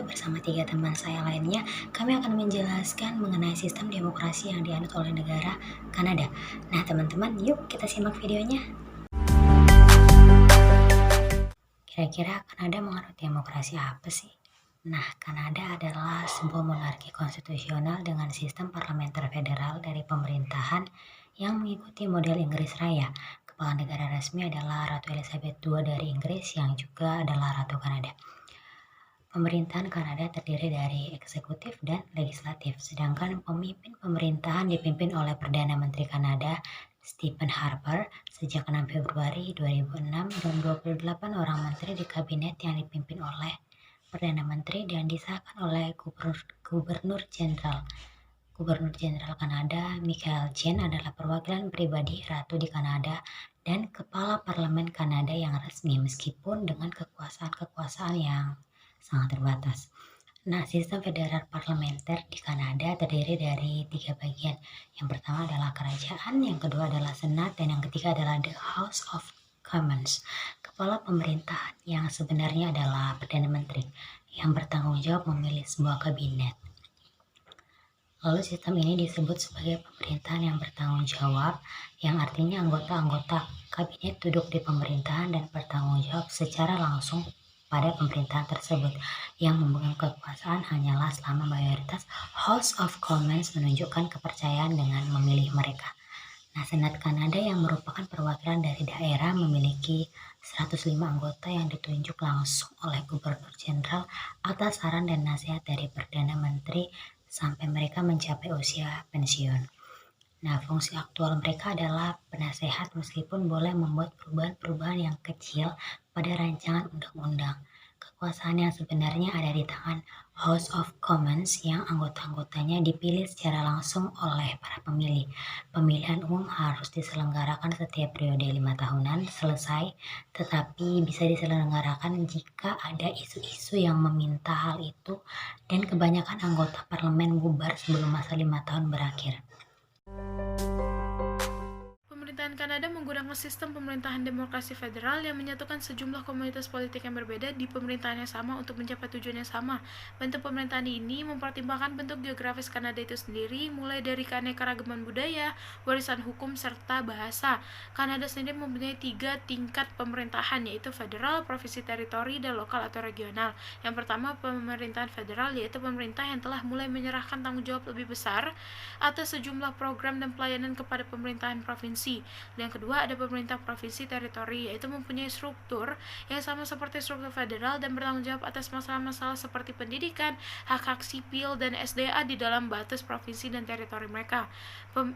juga bersama 3 teman saya lainnya, kami akan menjelaskan mengenai sistem demokrasi yang dianut oleh negara Kanada. Nah, teman-teman, yuk kita simak videonya. Kira-kira Kanada menganut demokrasi apa sih? Nah, Kanada adalah sebuah monarki konstitusional dengan sistem parlementer federal dari pemerintahan yang mengikuti model Inggris Raya. Kepala negara resmi adalah Ratu Elizabeth II dari Inggris yang juga adalah Ratu Kanada. Pemerintahan Kanada terdiri dari eksekutif dan legislatif, sedangkan pemimpin pemerintahan dipimpin oleh Perdana Menteri Kanada, Stephen Harper, sejak 6 Februari 2006 dan 28 orang menteri di kabinet yang dipimpin oleh Perdana Menteri dan disahkan oleh Gubernur Jenderal. Gubernur Jenderal Kanada, Michael Chen, adalah perwakilan pribadi Ratu di Kanada dan Kepala Parlemen Kanada yang resmi, meskipun dengan kekuasaan-kekuasaan yang sangat terbatas. Nah, sistem federal parlementer di Kanada terdiri dari 3 bagian. Yang pertama adalah kerajaan, yang kedua adalah senat, dan yang ketiga adalah the House of Commons. Kepala pemerintahan yang sebenarnya adalah Perdana Menteri yang bertanggung jawab memilih sebuah kabinet. Lalu sistem ini disebut sebagai pemerintahan yang bertanggung jawab, yang artinya anggota-anggota kabinet duduk di pemerintahan dan bertanggung jawab secara langsung pada pemerintahan tersebut. Yang memegang kekuasaan hanyalah selama mayoritas House of Commons menunjukkan kepercayaan dengan memilih mereka. Nah, Senat Kanada yang merupakan perwakilan dari daerah memiliki 105 anggota yang ditunjuk langsung oleh Gubernur Jenderal atas saran dan nasihat dari Perdana Menteri sampai mereka mencapai usia pensiun. Nah, fungsi aktual mereka adalah penasehat, meskipun boleh membuat perubahan-perubahan yang kecil pada rancangan undang-undang. Kekuasaan yang sebenarnya ada di tangan House of Commons yang anggota-anggotanya dipilih secara langsung oleh para pemilih. Pemilihan umum harus diselenggarakan setiap periode 5 tahunan selesai, tetapi bisa diselenggarakan jika ada isu-isu yang meminta hal itu dan kebanyakan anggota parlemen bubar sebelum masa 5 tahun berakhir. Pemerintahan Kanada menggunakan sistem pemerintahan demokrasi federal yang menyatukan sejumlah komunitas politik yang berbeda di pemerintahan yang sama untuk mencapai tujuan yang sama. Bentuk pemerintahan ini mempertimbangkan bentuk geografis Kanada itu sendiri, mulai dari keanekaragaman budaya, warisan hukum, serta bahasa. Kanada sendiri mempunyai 3 tingkat pemerintahan, yaitu federal, provinsi, teritori, dan lokal atau regional. Yang pertama, pemerintahan federal, yaitu pemerintah yang telah mulai menyerahkan tanggung jawab lebih besar atas sejumlah program dan pelayanan kepada pemerintahan provinsi. Dan yang kedua, ada pemerintah provinsi teritori, yaitu mempunyai struktur yang sama seperti struktur federal dan bertanggung jawab atas masalah-masalah seperti pendidikan, hak-hak sipil, dan SDA di dalam batas provinsi dan teritori mereka.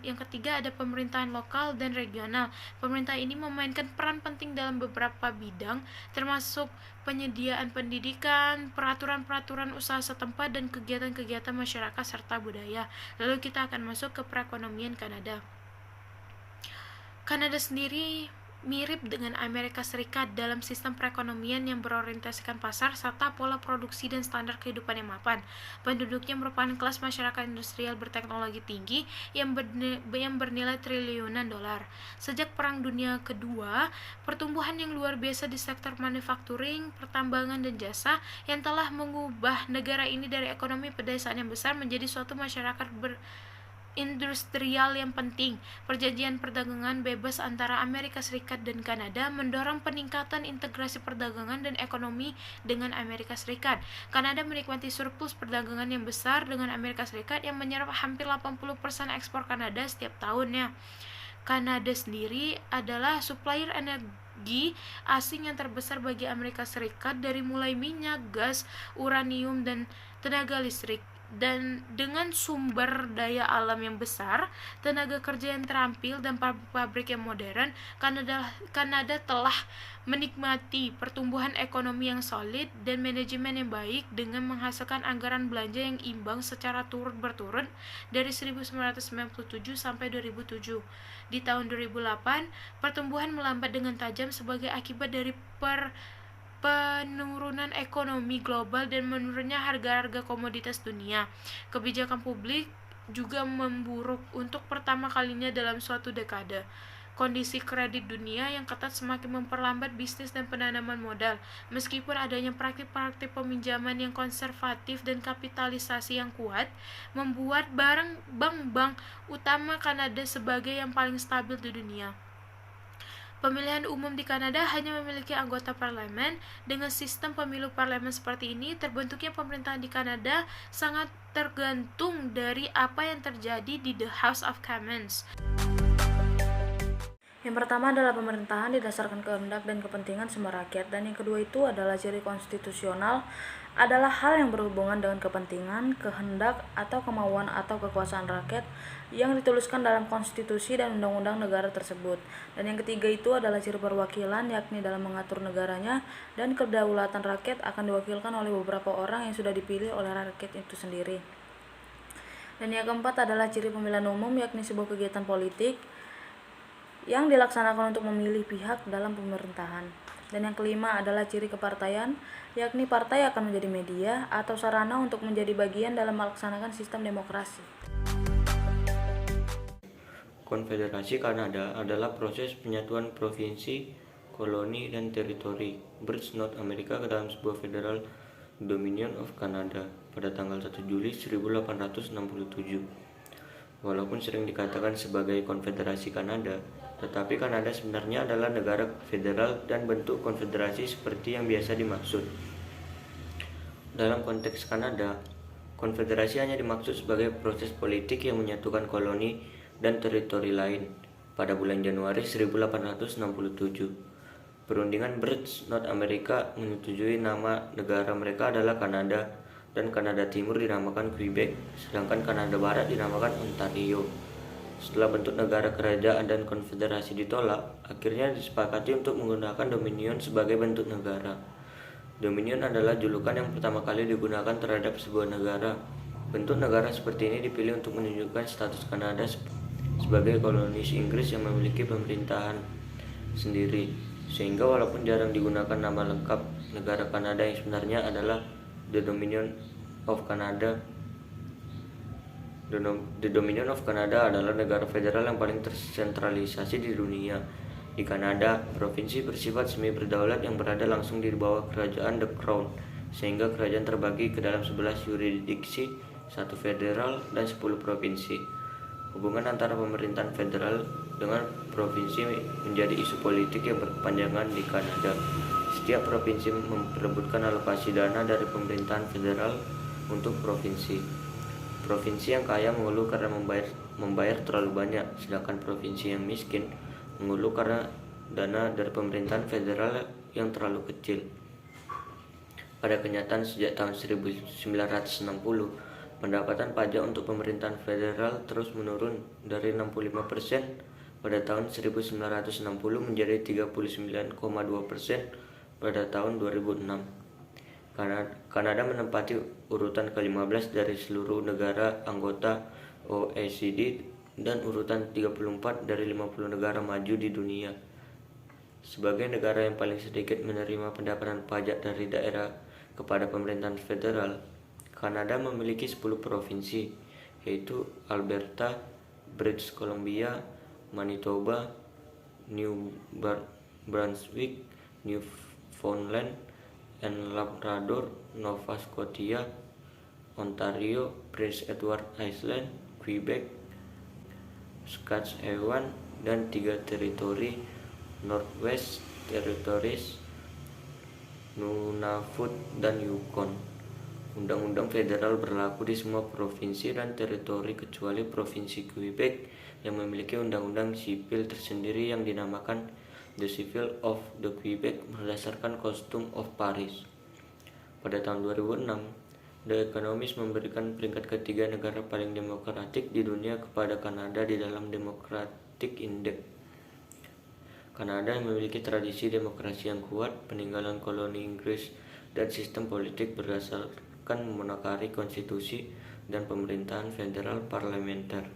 Yang ketiga, ada pemerintahan lokal dan regional. Pemerintah ini memainkan peran penting dalam beberapa bidang, termasuk penyediaan pendidikan, peraturan-peraturan usaha setempat, dan kegiatan-kegiatan masyarakat serta budaya. Lalu kita akan masuk ke perekonomian Kanada. Kanada sendiri mirip dengan Amerika Serikat dalam sistem perekonomian yang berorientasikan pasar serta pola produksi dan standar kehidupan yang mapan. Penduduknya merupakan kelas masyarakat industrial berteknologi tinggi yang bernilai triliunan dolar. Sejak Perang Dunia Kedua, pertumbuhan yang luar biasa di sektor manufacturing, pertambangan, dan jasa yang telah mengubah negara ini dari ekonomi pedesaan yang besar menjadi suatu masyarakat industrial yang penting. Perjanjian perdagangan bebas antara Amerika Serikat dan Kanada mendorong peningkatan integrasi perdagangan dan ekonomi dengan Amerika Serikat. Kanada menikmati surplus perdagangan yang besar dengan Amerika Serikat yang menyerap hampir 80% ekspor Kanada setiap tahunnya. Kanada sendiri adalah supplier energi asing yang terbesar bagi Amerika Serikat, dari mulai minyak, gas, uranium, dan tenaga listrik. Dan dengan sumber daya alam yang besar, tenaga kerja yang terampil, dan pabrik yang modern, Kanada telah menikmati pertumbuhan ekonomi yang solid dan manajemen yang baik dengan menghasilkan anggaran belanja yang imbang secara turut-berturut dari 1997 sampai 2007. Di tahun 2008, pertumbuhan melambat dengan tajam sebagai akibat dari penurunan ekonomi global dan menurunnya harga-harga komoditas dunia. Kebijakan publik juga memburuk untuk pertama kalinya dalam suatu dekade. Kondisi kredit dunia yang ketat semakin memperlambat bisnis dan penanaman modal, meskipun adanya praktik-praktik peminjaman yang konservatif dan kapitalisasi yang kuat, membuat bank-bank utama Kanada sebagai yang paling stabil di dunia. Pemilihan umum di Kanada hanya memiliki anggota parlemen. Dengan sistem pemilu parlemen seperti ini, terbentuknya pemerintahan di Kanada sangat tergantung dari apa yang terjadi di The House of Commons. Yang pertama adalah pemerintahan didasarkan kehendak dan kepentingan semua rakyat, dan yang kedua itu adalah ciri konstitusional adalah hal yang berhubungan dengan kepentingan, kehendak, atau kemauan atau kekuasaan rakyat yang dituliskan dalam konstitusi dan undang-undang negara tersebut. Dan yang ketiga itu adalah ciri perwakilan, yakni dalam mengatur negaranya, dan kedaulatan rakyat akan diwakilkan oleh beberapa orang yang sudah dipilih oleh rakyat itu sendiri. Dan yang keempat adalah ciri pemilihan umum, yakni sebuah kegiatan politik yang dilaksanakan untuk memilih pihak dalam pemerintahan. Dan yang kelima adalah ciri kepartaian, yakni partai akan menjadi media atau sarana untuk menjadi bagian dalam melaksanakan sistem demokrasi. Konfederasi Kanada adalah proses penyatuan provinsi, koloni, dan teritori British North America ke dalam sebuah Federal Dominion of Canada pada tanggal 1 Juli 1867. Walaupun sering dikatakan sebagai Konfederasi Kanada, tetapi Kanada sebenarnya adalah negara federal dan bentuk konfederasi seperti yang biasa dimaksud. Dalam konteks Kanada, konfederasi hanya dimaksud sebagai proses politik yang menyatukan koloni dan teritori lain pada bulan Januari 1867. Perundingan British North America menyetujui nama negara mereka adalah Kanada, dan Kanada Timur dinamakan Quebec, sedangkan Kanada Barat dinamakan Ontario. Setelah bentuk negara kerajaan dan konfederasi ditolak, akhirnya disepakati untuk menggunakan Dominion sebagai bentuk negara. Dominion adalah julukan yang pertama kali digunakan terhadap sebuah negara. Bentuk negara seperti ini dipilih untuk menunjukkan status Kanada sebagai kolonis Inggris yang memiliki pemerintahan sendiri, sehingga walaupun jarang digunakan nama lengkap negara Kanada yang sebenarnya adalah The Dominion of Canada. The Dominion of Canada adalah negara federal yang paling tersentralisasi di dunia. Di Kanada, provinsi bersifat semi berdaulat yang berada langsung di bawah kerajaan The Crown, sehingga kerajaan terbagi ke dalam 11 yurisdiksi, 1 federal, dan 10 provinsi. Hubungan antara pemerintahan federal dengan provinsi menjadi isu politik yang berkepanjangan di Kanada. Setiap provinsi memperebutkan alokasi dana dari pemerintahan federal untuk provinsi. Provinsi yang kaya mengeluh karena membayar terlalu banyak, sedangkan provinsi yang miskin mengeluh karena dana dari pemerintahan federal yang terlalu kecil. Pada kenyataan, sejak tahun 1960, pendapatan pajak untuk pemerintahan federal terus menurun dari 65% pada tahun 1960 menjadi 39,2% pada tahun 2006. Kanada menempati urutan ke-15 dari seluruh negara anggota OECD dan urutan 34 dari 50 negara maju di dunia. Sebagai negara yang paling sedikit menerima pendapatan pajak dari daerah kepada pemerintahan federal, Kanada memiliki 10 provinsi, yaitu Alberta, British Columbia, Manitoba, New Brunswick, Newfoundland and Labrador, Nova Scotia, Ontario, Prince Edward Island, Quebec, Saskatchewan, dan 3 teritori Northwest Territories, Nunavut, dan Yukon. Undang-undang federal berlaku di semua provinsi dan teritori kecuali Provinsi Quebec yang memiliki undang-undang sipil tersendiri yang dinamakan The Civil of the Quebec berdasarkan Custom of Paris. Pada tahun 2006, The Economist memberikan peringkat ketiga negara paling demokratik di dunia kepada Kanada di dalam Democratic Index. Kanada memiliki tradisi demokrasi yang kuat, peninggalan koloni Inggris, dan sistem politik berdasarkan monarki konstitusi dan pemerintahan federal parlementer.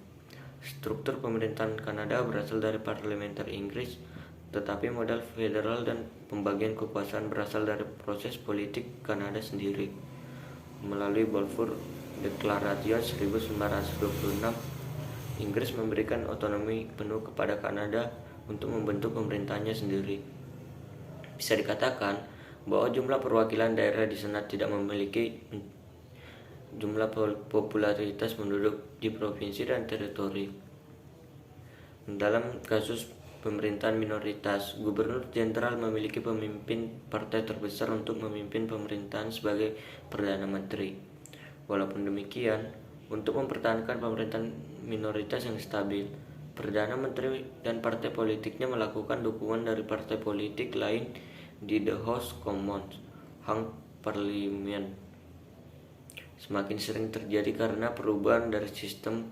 Struktur pemerintahan Kanada berasal dari parlementer Inggris, tetapi modal federal dan pembagian kekuasaan berasal dari proses politik Kanada sendiri. Melalui Balfour Declaration 1926, Inggris memberikan otonomi penuh kepada Kanada untuk membentuk pemerintahnya sendiri. Bisa dikatakan bahwa jumlah perwakilan daerah di Senat tidak memiliki jumlah popularitas penduduk di provinsi dan teritori. Dalam kasus pemerintahan minoritas, gubernur jenderal memiliki pemimpin partai terbesar untuk memimpin pemerintahan sebagai Perdana Menteri. Walaupun demikian, untuk mempertahankan pemerintahan minoritas yang stabil, Perdana Menteri dan partai politiknya melakukan dukungan dari partai politik lain di The House of Commons, Hang Parliament. Semakin sering terjadi karena perubahan dari sistem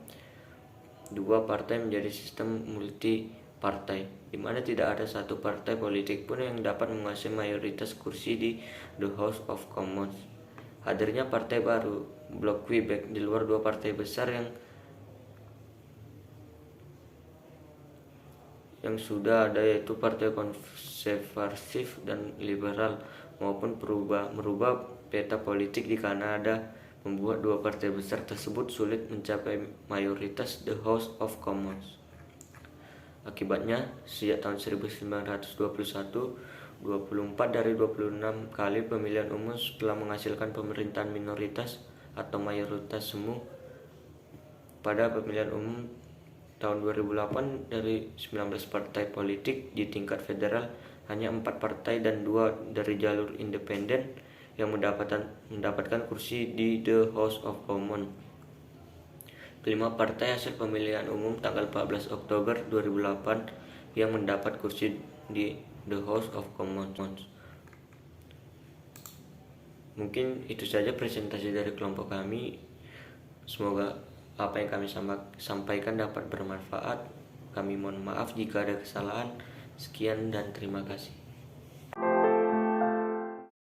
dua partai menjadi sistem multi partai, di mana tidak ada satu partai politik pun yang dapat menguasai mayoritas kursi di The House of Commons. Hadirnya partai baru, Blok Quebec, di luar dua partai besar yang sudah ada, yaitu Partai Konservatif dan Liberal, maupun merubah peta politik di Kanada, membuat dua partai besar tersebut sulit mencapai mayoritas The House of Commons. Akibatnya, sejak tahun 1921, 24 dari 26 kali pemilihan umum telah menghasilkan pemerintahan minoritas atau mayoritas semu. Pada pemilihan umum tahun 2008, dari 19 partai politik di tingkat federal, hanya 4 partai dan 2 dari jalur independen yang mendapatkan kursi di The House of Commons. Kelima partai hasil pemilihan umum tanggal 14 Oktober 2008 yang mendapat kursi di The House of Commons. Mungkin itu saja presentasi dari kelompok kami. Semoga apa yang kami sampaikan dapat bermanfaat. Kami mohon maaf jika ada kesalahan. Sekian dan terima kasih.